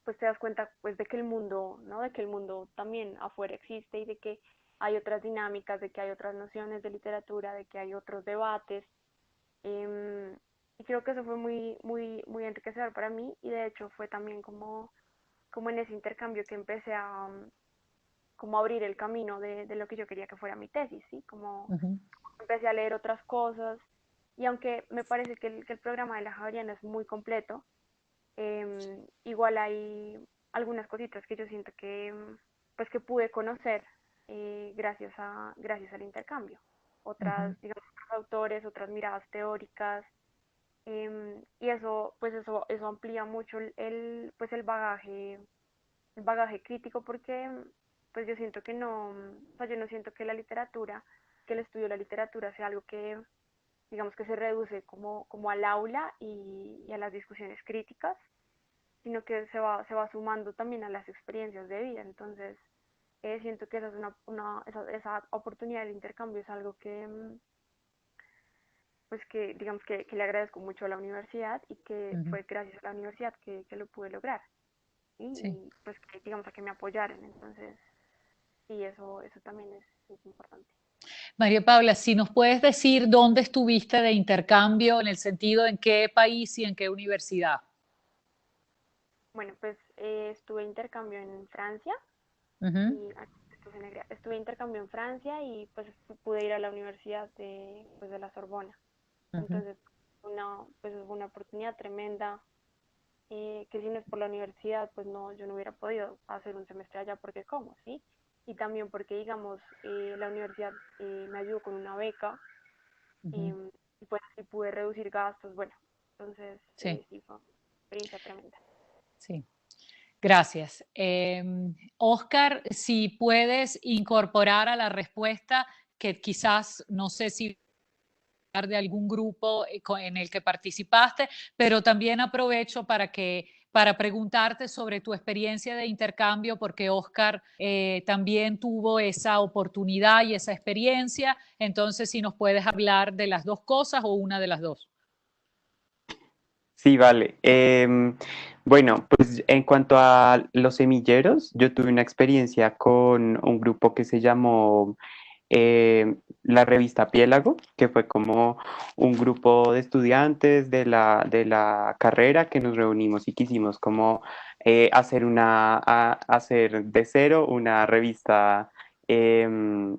pues te das cuenta pues de que el mundo, ¿no? De que el mundo también afuera existe y de que hay otras dinámicas, de que hay otras nociones de literatura, de que hay otros debates. em, y creo que eso fue muy enriquecedor para mí, y de hecho fue también como en ese intercambio que empecé a como abrir el camino de lo que yo quería que fuera mi tesis, ¿sí? Como empecé a leer otras cosas, y aunque me parece que el programa de la Javeriana es muy completo, igual hay algunas cositas que yo siento que, pues que pude conocer gracias al intercambio. Otras, digamos, otros autores, otras miradas teóricas, y eso, pues eso amplía mucho pues el bagaje crítico, porque pues yo siento que no, o sea, yo no siento que la literatura, que el estudio de la literatura sea algo que, digamos, que se reduce como al aula y a las discusiones críticas, sino que se va sumando también a las experiencias de vida. Entonces, siento que esa es esa oportunidad del intercambio es algo que, pues que digamos que le agradezco mucho a la universidad, y que fue gracias a la universidad que lo pude lograr, ¿sí? Sí. Y pues que, digamos, a que me apoyaron. Entonces, sí, eso también es importante. María Paula, si nos puedes decir dónde estuviste de intercambio, en el sentido en qué país y en qué universidad. Bueno, pues estuve de intercambio en Francia, y estuve de intercambio en Francia, y pues pude ir a la Universidad de la Sorbona. Entonces, pues es una oportunidad tremenda, que si no es por la universidad, pues no, yo no hubiera podido hacer un semestre allá, porque ¿cómo? ¿Sí? Y también porque, digamos, la universidad me ayudó con una beca, y pues y pude reducir gastos, bueno, entonces Sí, sí, fue una experiencia tremenda. sí. Gracias. Oscar, si puedes incorporar a la respuesta que quizás, no sé si de algún grupo en el que participaste, pero también aprovecho para preguntarte sobre tu experiencia de intercambio, porque Oscar también tuvo esa oportunidad y esa experiencia. Entonces, si nos puedes hablar de las dos cosas o una de las dos. Sí, vale. Bueno, pues en cuanto a los semilleros, yo tuve una experiencia con un grupo que se llamó la revista Piélago, que fue como un grupo de estudiantes de la carrera que nos reunimos y quisimos como hacer de cero una revista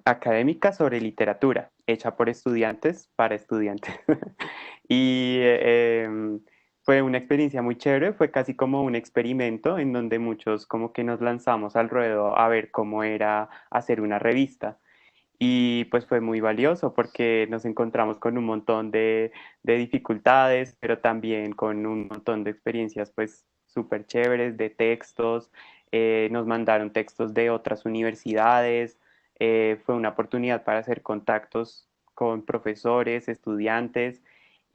académica sobre literatura, hecha por estudiantes para estudiantes. Y fue una experiencia muy chévere, fue casi como un experimento en donde muchos como que nos lanzamos al ruedo a ver cómo era hacer una revista. Y pues fue muy valioso porque nos encontramos con un montón de dificultades, pero también con un montón de experiencias pues súper chéveres, de textos. Nos mandaron textos de otras universidades. Fue una oportunidad para hacer contactos con profesores, estudiantes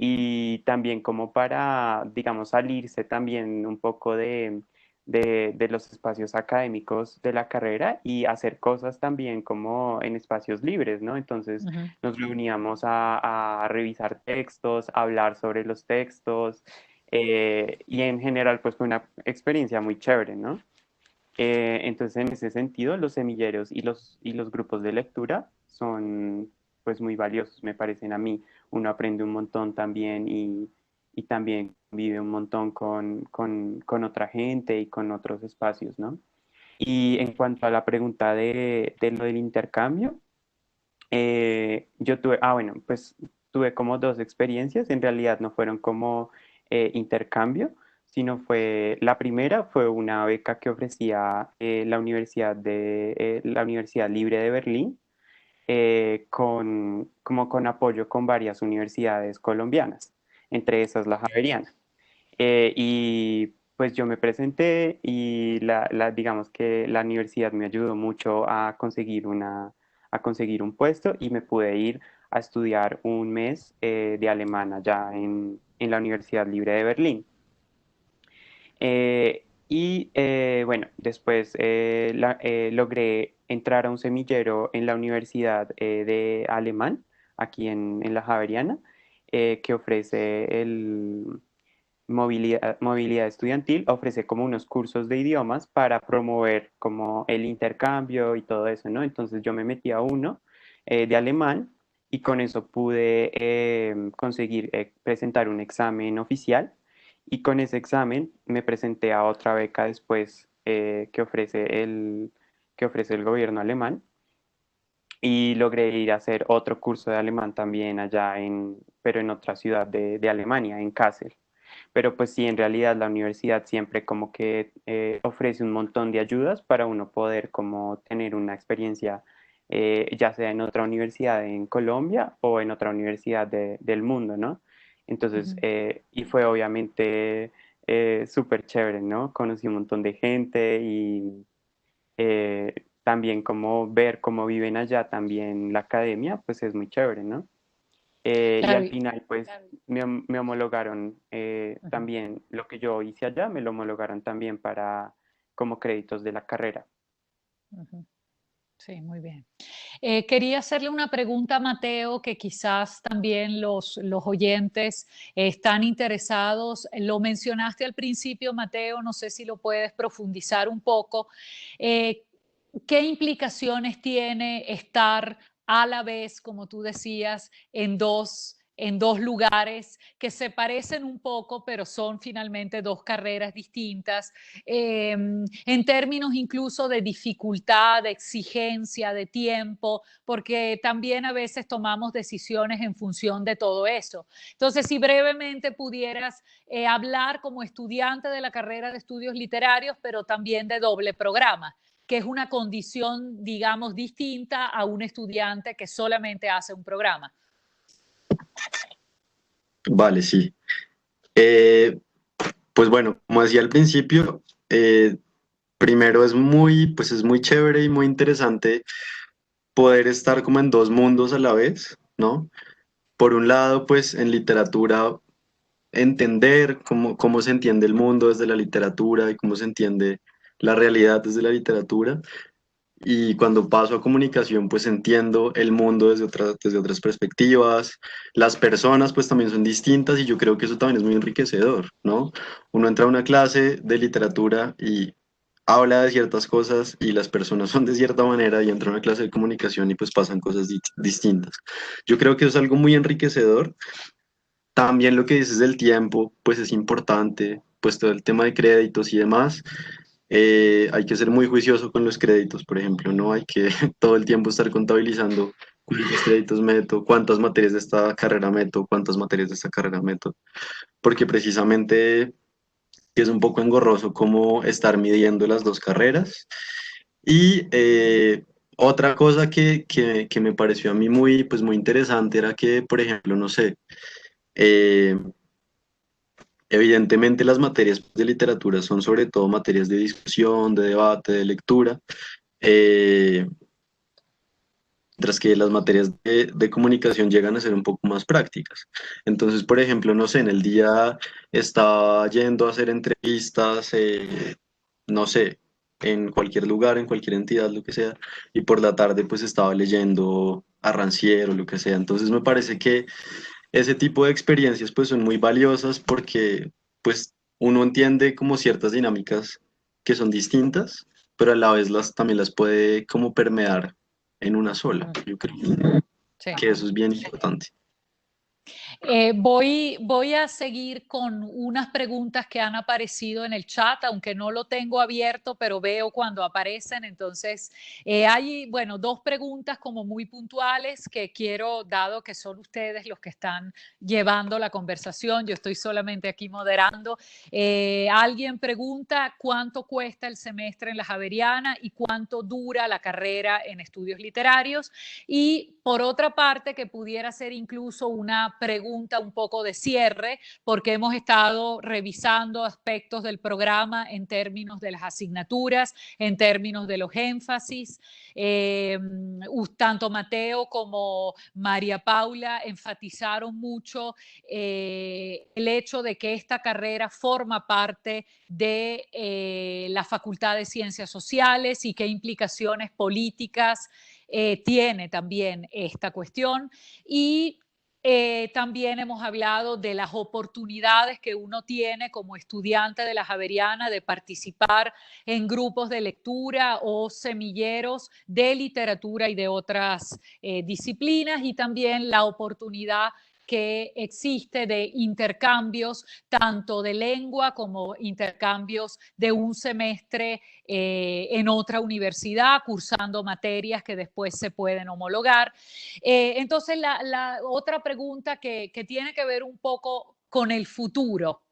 y también como para, digamos, salirse también un poco de los espacios académicos de la carrera y hacer cosas también como en espacios libres, ¿no? Entonces nos reuníamos a revisar textos, a hablar sobre los textos y en general pues fue una experiencia muy chévere, ¿no? Entonces en ese sentido los semilleros y los grupos de lectura son pues muy valiosos, me parecen a mí. Uno aprende un montón también y también vive un montón con otra gente y con otros espacios, ¿no? Y en cuanto a la pregunta de lo del intercambio, yo tuve, bueno, pues tuve como dos experiencias, en realidad no fueron como intercambio, sino fue, la primera fue una beca que ofrecía la Universidad Libre de Berlín, como con apoyo con varias universidades colombianas, entre esas la Javeriana. Y pues yo me presenté y digamos que la universidad me ayudó mucho a conseguir un puesto y me pude ir a estudiar un mes de alemán allá en la Universidad Libre de Berlín. Bueno, después logré entrar a un semillero en la Universidad de Alemán, aquí en la Javeriana, que ofrece movilidad estudiantil, ofrece como unos cursos de idiomas para promover como el intercambio y todo eso, ¿no? Entonces yo me metí a uno de alemán y con eso pude conseguir presentar un examen oficial y con ese examen me presenté a otra beca después que ofrece el gobierno alemán y logré ir a hacer otro curso de alemán también allá pero en otra ciudad de Alemania, en Kassel. Pero pues sí, en realidad la universidad siempre como que ofrece un montón de ayudas para uno poder como tener una experiencia, ya sea en otra universidad en Colombia o en otra universidad del mundo, ¿no? Entonces, y fue obviamente súper chévere, ¿no? Conocí un montón de gente y también como ver cómo viven allá también la academia, pues es muy chévere, ¿no? Y Claro, al final, pues me homologaron también lo que yo hice allá, me lo homologaron también para como créditos de la carrera. sí, muy bien. Quería hacerle una pregunta a Mateo que quizás también los oyentes están interesados. Lo mencionaste al principio, Mateo, no sé si lo puedes profundizar un poco. Eh, ¿Qué implicaciones tiene estar a la vez, como tú decías, en dos lugares que se parecen un poco, pero son finalmente dos carreras distintas, en términos incluso de dificultad, de exigencia, de tiempo, porque también a veces tomamos decisiones en función de todo eso? Entonces, si brevemente pudieras hablar como estudiante de la carrera de estudios literarios, pero también de doble programa, que es una condición, digamos, distinta a un estudiante que solamente hace un programa. Vale, sí. Pues bueno, como decía al principio, primero pues es muy chévere y muy interesante poder estar como en dos mundos a la vez, ¿no? Por un lado, pues en literatura, entender cómo se entiende el mundo desde la literatura y cómo se entiende la realidad desde la literatura. Y cuando paso a comunicación, pues entiendo el mundo desde otras perspectivas. Las personas, pues también son distintas y yo creo que eso también es muy enriquecedor, ¿no? Uno entra a una clase de literatura y habla de ciertas cosas y las personas son de cierta manera y entra a una clase de comunicación y pues pasan cosas distintas. Yo creo que eso es algo muy enriquecedor. También lo que dices del tiempo, pues es importante, pues todo el tema de créditos y demás. Hay que ser muy juicioso con los créditos, por ejemplo, ¿no? Hay que todo el tiempo estar contabilizando cuántos créditos meto, cuántas materias de esta carrera meto, cuántas materias de esta carrera meto, porque precisamente es un poco engorroso como estar midiendo las dos carreras. Y otra cosa que me pareció a mí muy, pues muy interesante era que, por ejemplo, no sé, eh, evidentemente las materias de literatura son sobre todo materias de discusión, de debate, de lectura, eh, mientras que las materias de comunicación llegan a ser un poco más prácticas. Entonces, por ejemplo, no sé, en el día estaba yendo a hacer entrevistas, no sé, en cualquier lugar, en cualquier entidad, lo que sea, y por la tarde pues estaba leyendo a Rancière o lo que sea. Entonces me parece que ese tipo de experiencias pues son muy valiosas porque pues uno entiende como ciertas dinámicas que son distintas, pero a la vez también las puede como permear en una sola. Yo creo Sí. que eso es bien importante. Voy a seguir con unas preguntas que han aparecido en el chat, aunque no lo tengo abierto, pero veo cuando aparecen. Entonces, hay, bueno, dos preguntas como muy puntuales que quiero, dado que son ustedes los que están llevando la conversación, yo estoy solamente aquí moderando. Alguien pregunta cuánto cuesta el semestre en la Javeriana y cuánto dura la carrera en estudios literarios. Y por otra parte, que pudiera ser incluso una pregunta un poco de cierre, porque hemos estado revisando aspectos del programa en términos de las asignaturas, en términos de los énfasis. Tanto Mateo como María Paula enfatizaron mucho el hecho de que esta carrera forma parte de la Facultad de Ciencias Sociales y qué implicaciones políticas tiene también esta cuestión. Y también hemos hablado de las oportunidades que uno tiene como estudiante de la Javeriana de participar en grupos de lectura o semilleros de literatura y de otras disciplinas, y también la oportunidad que existe de intercambios tanto de lengua como intercambios de un semestre en otra universidad, cursando materias que después se pueden homologar. Entonces, la otra pregunta que tiene que ver un poco con el futuro,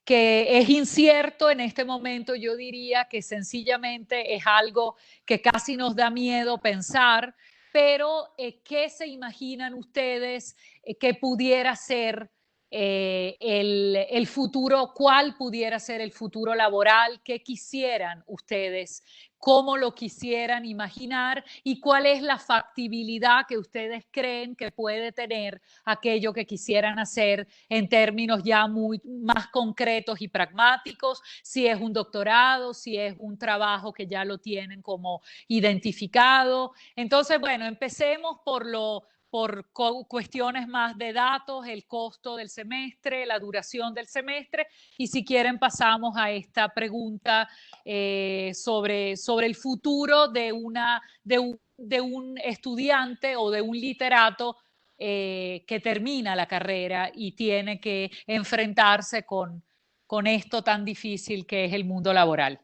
que es incierto en este momento, yo diría que sencillamente es algo que casi nos da miedo pensar, pero ¿qué se imaginan ustedes que pudiera ser el futuro? ¿Cuál pudiera ser el futuro laboral? ¿Qué quisieran ustedes? ¿Cómo lo quisieran imaginar? ¿Y cuál es la factibilidad que ustedes creen que puede tener aquello que quisieran hacer en términos ya muy más concretos y pragmáticos? Si es un doctorado, si es un trabajo que ya lo tienen como identificado. Entonces, bueno, empecemos por cuestiones más de datos, el costo del semestre, la duración del semestre, y si quieren pasamos a esta pregunta sobre el futuro de un estudiante o de un literato que termina la carrera y tiene que enfrentarse con esto tan difícil que es el mundo laboral.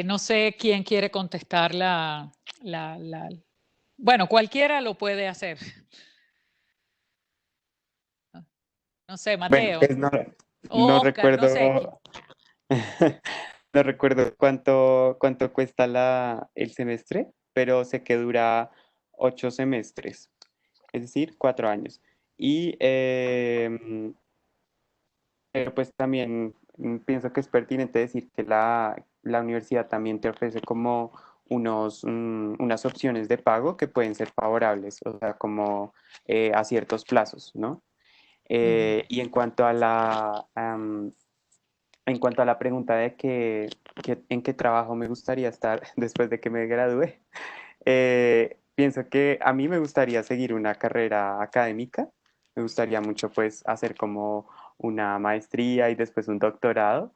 No sé quién quiere contestar Bueno, cualquiera lo puede hacer. No sé, Bueno, Mateo. pues no, O no Oscar, no sé. recuerdo, no recuerdo cuánto cuesta el semestre, pero sé que dura 8 semestres, es decir, 4 años. Y pero pues también pienso que es pertinente decir que la universidad también te ofrece como unas opciones de pago que pueden ser favorables, o sea, como a ciertos plazos, ¿no? Y en cuanto a la pregunta de en qué trabajo me gustaría estar después de que me gradúe, pienso que a mí me gustaría seguir una carrera académica. Me gustaría mucho pues hacer como una maestría y después un doctorado,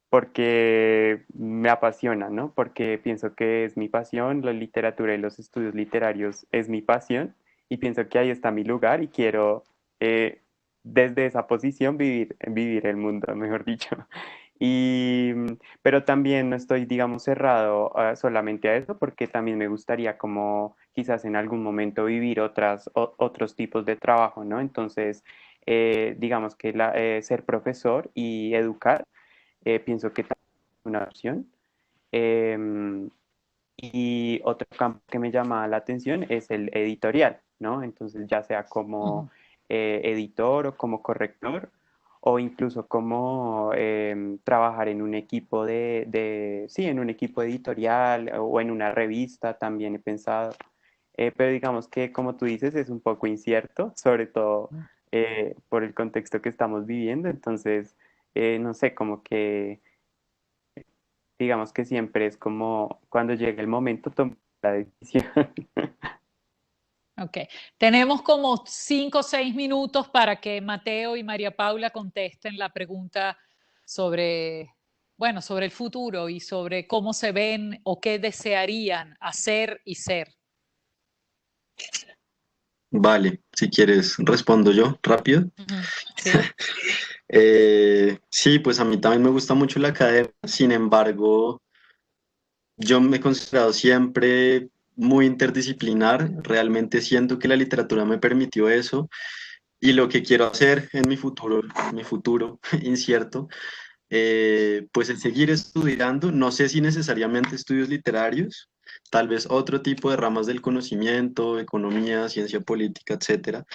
porque me apasiona, ¿no? Porque pienso que es mi pasión, la literatura y los estudios literarios es mi pasión y pienso que ahí está mi lugar y quiero desde esa posición vivir el mundo, mejor dicho. Y, pero también no estoy, digamos, cerrado solamente a eso, porque también me gustaría como quizás en algún momento vivir otros tipos de trabajo, ¿no? Entonces, digamos que ser profesor y educar, pienso que también es una opción. Em, y otro campo que me llama la atención es el editorial, ¿no? Entonces, ya sea como editor o como corrector, o incluso como trabajar en un equipo sí, en un equipo editorial o en una revista, también he pensado. Pero digamos que, como tú dices, es un poco incierto, sobre todo por el contexto que estamos viviendo. Entonces, no sé, como que digamos que siempre es como cuando llega el momento tomar la decisión. Ok, tenemos como 5 o 6 minutos para que Mateo y María Paula contesten la pregunta sobre, bueno, sobre el futuro y sobre cómo se ven o qué desearían hacer y ser. Vale, si quieres respondo yo rápido. Sí. Sí, pues a mí también me gusta mucho la academia, sin embargo, yo me he considerado siempre muy interdisciplinar, realmente siento que la literatura me permitió eso y lo que quiero hacer en mi futuro incierto, pues es seguir estudiando, no sé si necesariamente estudios literarios, tal vez otro tipo de ramas del conocimiento, economía, ciencia política, etcétera,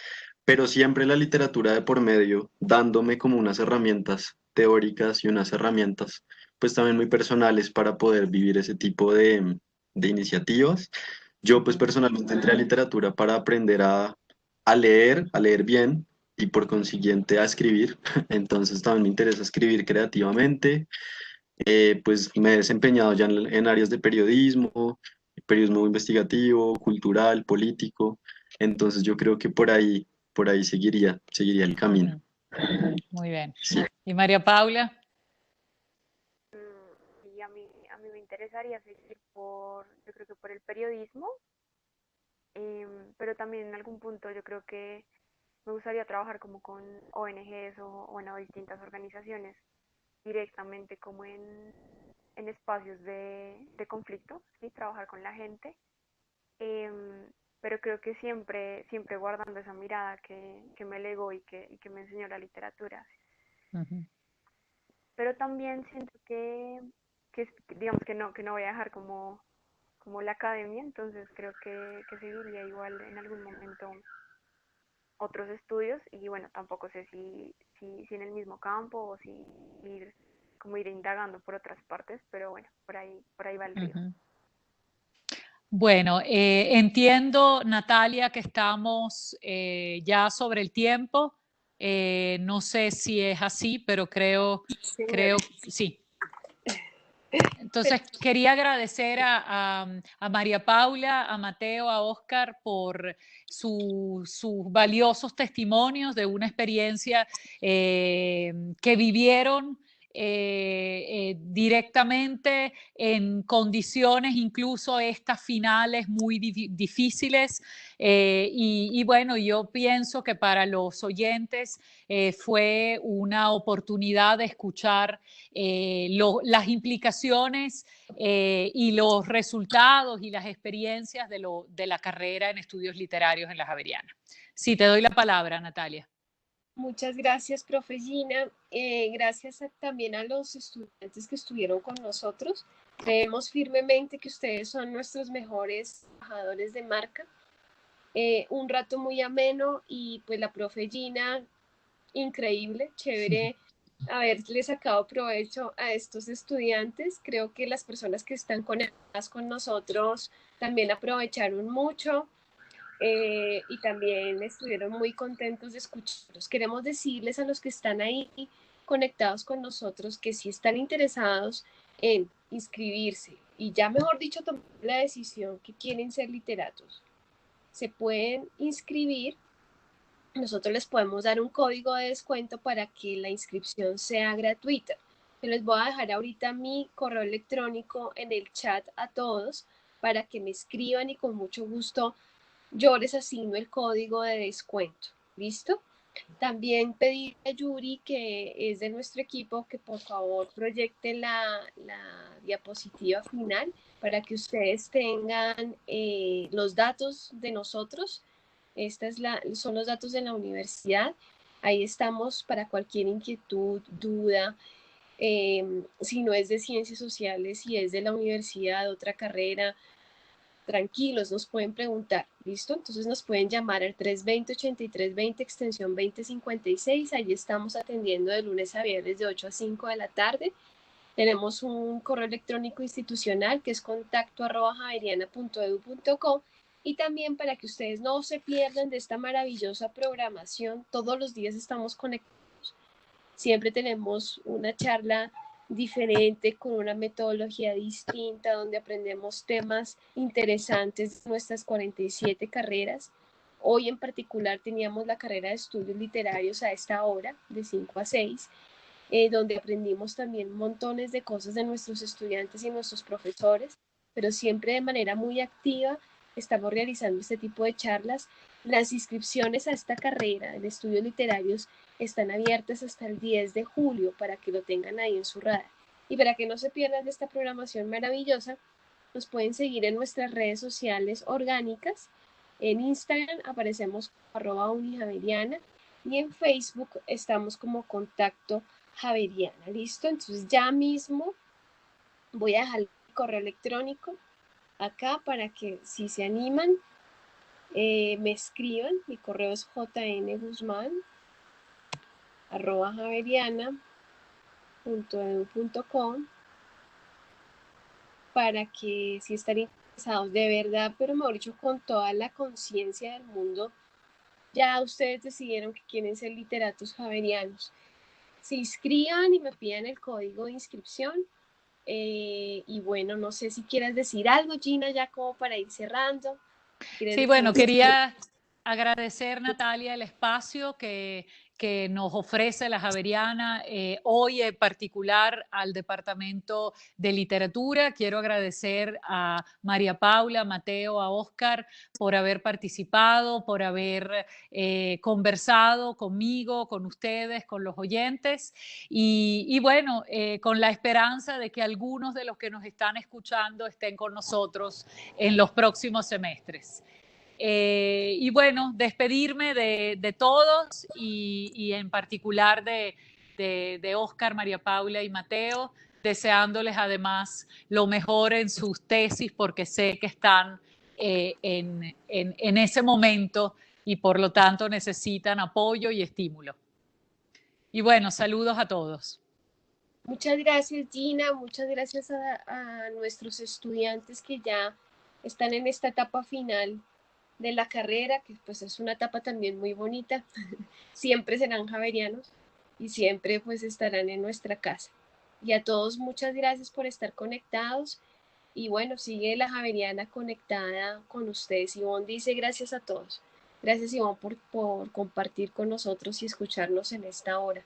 pero siempre la literatura de por medio, dándome como unas herramientas teóricas y unas herramientas, pues también muy personales para poder vivir ese tipo de iniciativas. Yo pues personalmente entré a literatura para aprender a leer bien y por consiguiente a escribir. Entonces también me interesa escribir creativamente. Pues me he desempeñado ya en áreas de periodismo, periodismo investigativo, cultural, político. Entonces yo creo que por ahí seguiría el camino. Muy bien. Sí. ¿Y María Paula? Y a mí me interesaría seguir yo creo que por el periodismo, pero también en algún punto yo creo que me gustaría trabajar como con ONGs o bueno, distintas organizaciones directamente como en espacios de conflicto, ¿sí? Trabajar con la gente, pero creo que siempre guardando esa mirada que me legó y que me enseñó la literatura. Pero también siento digamos que no voy a dejar como la academia, entonces creo que seguiría igual en algún momento otros estudios y bueno, tampoco sé si en el mismo campo o si ir indagando por otras partes, pero bueno, por ahí va el río. Bueno, entiendo, Natalia, que estamos ya sobre el tiempo. No sé si es así, pero creo sí. Entonces, quería agradecer a María Paula, a Mateo, a Óscar por sus valiosos testimonios de una experiencia que vivieron directamente en condiciones incluso estas finales muy difíciles. Y bueno, yo pienso que para los oyentes fue una oportunidad de escuchar las implicaciones y los resultados y las experiencias de la carrera en estudios literarios en la Javeriana. Sí, te doy la palabra, Natalia. Muchas gracias, profe Gina. Gracias también a los estudiantes que estuvieron con nosotros. Creemos firmemente que ustedes son nuestros mejores embajadores de marca. Un rato muy ameno y pues la profe Gina, increíble, chévere haberle sacado provecho a estos estudiantes. Creo que las personas que están conectadas con nosotros también aprovecharon mucho. Y también estuvieron muy contentos de escucharlos. Queremos decirles a los que están ahí conectados con nosotros que si están interesados en inscribirse y ya mejor dicho tomar la decisión que quieren ser literatos, se pueden inscribir. Nosotros les podemos dar un código de descuento para que la inscripción sea gratuita. Yo les voy a dejar ahorita mi correo electrónico en el chat a todos para que me escriban y con mucho gusto yo les asigno el código de descuento. ¿Listo? También pedí a Yuri, que es de nuestro equipo, que por favor proyecte la diapositiva final para que ustedes tengan los datos de nosotros. Son los datos de la universidad. Ahí estamos para cualquier inquietud, duda. Si no es de ciencias sociales, si es de la universidad, otra carrera, tranquilos, nos pueden preguntar, ¿listo? Entonces nos pueden llamar al 320-8320, extensión 2056, allí estamos atendiendo de lunes a viernes de 8 a 5 de la tarde. Tenemos un correo electrónico institucional que es contacto@javeriana.edu.co, y también para que ustedes no se pierdan de esta maravillosa programación, todos los días estamos conectados. Siempre tenemos una charla diferente, con una metodología distinta, donde aprendemos temas interesantes de nuestras 47 carreras. Hoy en particular teníamos la carrera de estudios literarios a esta hora, de 5 a 6, donde aprendimos también montones de cosas de nuestros estudiantes y nuestros profesores, pero siempre de manera muy activa estamos realizando este tipo de charlas. Las inscripciones a esta carrera de estudios literarios están abiertas hasta el 10 de julio para que lo tengan ahí en su radar. Y para que no se pierdan de esta programación maravillosa, nos pueden seguir en nuestras redes sociales orgánicas. En Instagram aparecemos como @unijaveriana y en Facebook estamos como Contacto Javeriana. ¿Listo? Entonces ya mismo voy a dejar el correo electrónico acá para que si se animan me escriban. Mi correo es jnguzman@javeriana.edu.com, para que si están interesados de verdad, pero mejor dicho, con toda la conciencia del mundo, ya ustedes decidieron que quieren ser literatos javerianos, se inscriban y me pidan el código de inscripción. Y bueno, no sé si quieres decir algo, Gina, ya como para ir cerrando. Sí, bueno, quería agradecer, Natalia, el espacio que nos ofrece la Javeriana, hoy en particular al Departamento de Literatura. Quiero agradecer a María Paula, a Mateo, a Oscar por haber participado, por haber conversado conmigo, con ustedes, con los oyentes, y bueno, con la esperanza de que algunos de los que nos están escuchando estén con nosotros en los próximos semestres. Y bueno, despedirme de todos y en particular de Oscar, María Paula y Mateo, deseándoles además lo mejor en sus tesis, porque sé que están en ese momento y por lo tanto necesitan apoyo y estímulo. Y bueno, saludos a todos. Muchas gracias, Gina. Muchas gracias a nuestros estudiantes que ya están en esta etapa final de la carrera, que pues es una etapa también muy bonita. Siempre serán javerianos y siempre pues estarán en nuestra casa. Y a todos muchas gracias por estar conectados. Y bueno, sigue la Javeriana conectada con ustedes. Ivonne dice gracias a todos. Gracias, Ivonne, por compartir con nosotros y escucharnos en esta hora.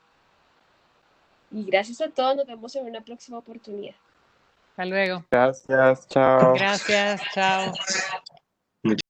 Y gracias a todos. Nos vemos en una próxima oportunidad. Hasta luego. Gracias, chao. Gracias, chao.